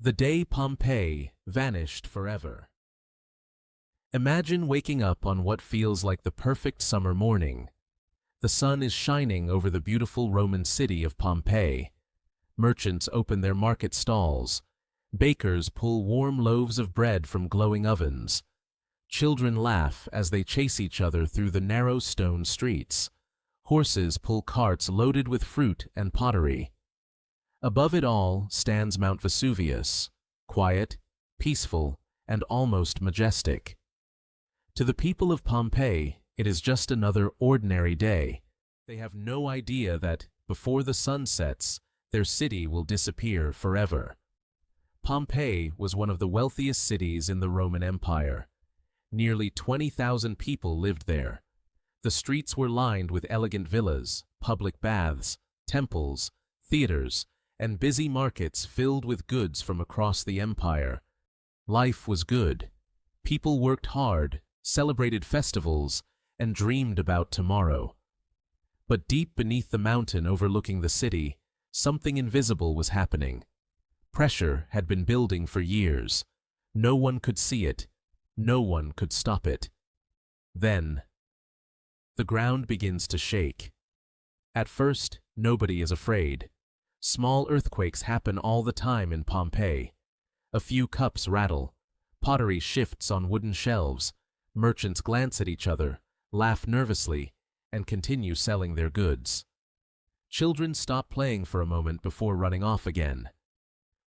The day Pompeii vanished forever. Imagine waking up on what feels like the perfect summer morning. The sun is shining over the beautiful Roman city of Pompeii. Merchants open their market stalls. Bakers pull warm loaves of bread from glowing ovens. Children laugh as they chase each other through the narrow stone streets. Horses pull carts loaded with fruit and pottery. Above it all stands Mount Vesuvius, quiet, peaceful, and almost majestic. To the people of Pompeii, it is just another ordinary day. They have no idea that, before the sun sets, their city will disappear forever. Pompeii was one of the wealthiest cities in the Roman Empire. Nearly 20,000 people lived there. The streets were lined with elegant villas, public baths, temples, theaters, and busy markets filled with goods from across the empire. Life was good. People worked hard, celebrated festivals, and dreamed about tomorrow. But deep beneath the mountain overlooking the city, something invisible was happening. Pressure had been building for years. No one could see it. No one could stop it. Then, the ground begins to shake. At first, nobody is afraid. Small earthquakes happen all the time in Pompeii. A few cups rattle. Pottery shifts on wooden shelves. Merchants glance at each other, laugh nervously, and continue selling their goods. Children stop playing for a moment before running off again.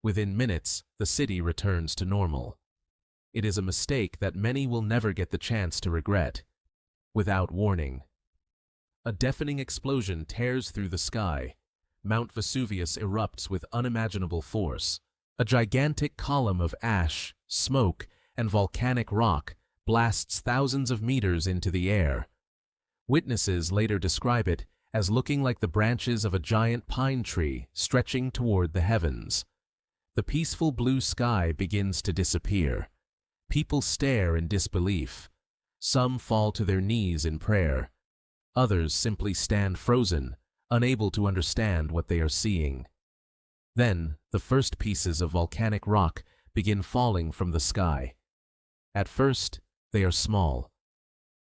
Within minutes, the city returns to normal. It is a mistake that many will never get the chance to regret. Without warning, a deafening explosion tears through the sky. Mount Vesuvius erupts with unimaginable force. A gigantic column of ash, smoke, and volcanic rock blasts thousands of meters into the air. Witnesses later describe it as looking like the branches of a giant pine tree stretching toward the heavens. The peaceful blue sky begins to disappear. People stare in disbelief. Some fall to their knees in prayer. Others simply stand frozen, unable to understand what they are seeing. Then, the first pieces of volcanic rock begin falling from the sky. At first, they are small.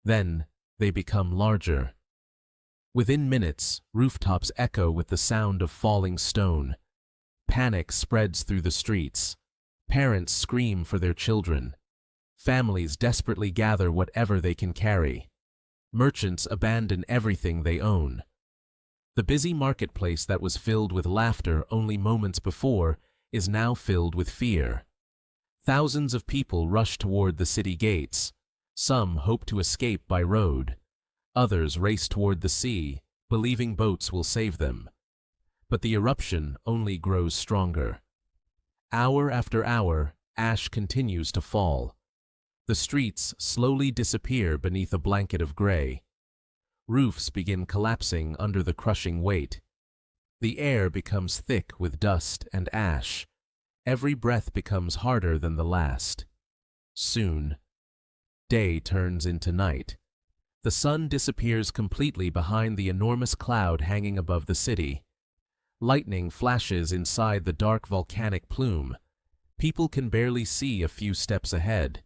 Then, they become larger. Within minutes, rooftops echo with the sound of falling stone. Panic spreads through the streets. Parents scream for their children. Families desperately gather whatever they can carry. Merchants abandon everything they own. The busy marketplace that was filled with laughter only moments before is now filled with fear. Thousands of people rush toward the city gates. Some hope to escape by road. Others race toward the sea, believing boats will save them. But the eruption only grows stronger. Hour after hour, ash continues to fall. The streets slowly disappear beneath a blanket of gray. Roofs begin collapsing under the crushing weight. The air becomes thick with dust and ash. Every breath becomes harder than the last. Soon, day turns into night. The sun disappears completely behind the enormous cloud hanging above the city. Lightning flashes inside the dark volcanic plume. People can barely see a few steps ahead.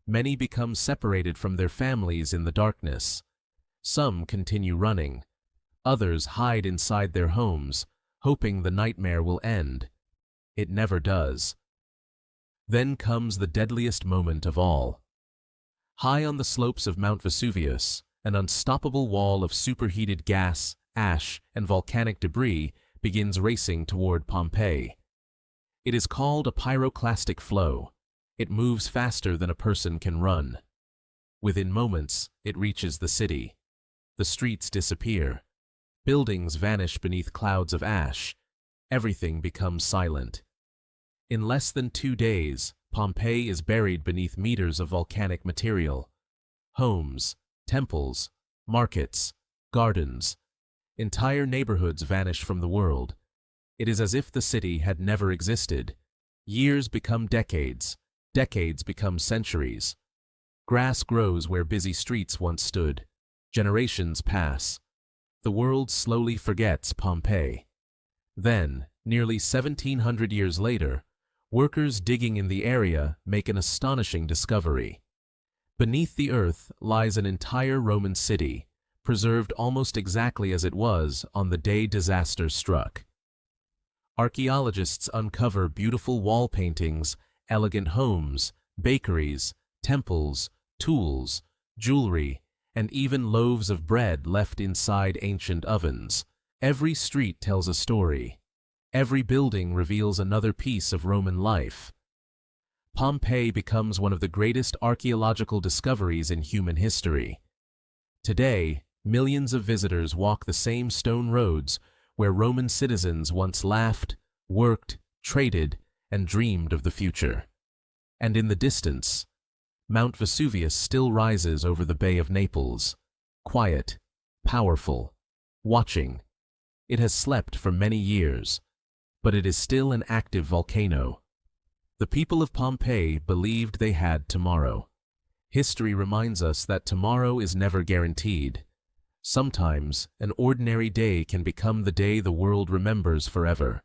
Many become separated from their families in the darkness. Some continue running. Others hide inside their homes, hoping the nightmare will end. It never does. Then comes the deadliest moment of all. High on the slopes of Mount Vesuvius, an unstoppable wall of superheated gas, ash, and volcanic debris begins racing toward Pompeii. It is called a pyroclastic flow. It moves faster than a person can run. Within moments, it reaches the city. The streets disappear. Buildings vanish beneath clouds of ash. Everything becomes silent. In less than 2 days, Pompeii is buried beneath meters of volcanic material. Homes, temples, markets, gardens, entire neighborhoods vanish from the world. It is as if the city had never existed. Years become decades. Decades become centuries. Grass grows where busy streets once stood. Generations pass. The world slowly forgets Pompeii. Then, nearly 1,700 years later, workers digging in the area make an astonishing discovery. Beneath the earth lies an entire Roman city, preserved almost exactly as it was on the day disaster struck. Archaeologists uncover beautiful wall paintings, elegant homes, bakeries, temples, tools, jewelry, and even loaves of bread left inside ancient ovens. Every street tells a story. Every building reveals another piece of Roman life. Pompeii becomes one of the greatest archaeological discoveries in human history. Today, millions of visitors walk the same stone roads where Roman citizens once laughed, worked, traded, and dreamed of the future. And in the distance, Mount Vesuvius still rises over the Bay of Naples, quiet, powerful, watching. It has slept for many years, but it is still an active volcano. The people of Pompeii believed they had tomorrow. History reminds us that tomorrow is never guaranteed. Sometimes, an ordinary day can become the day the world remembers forever.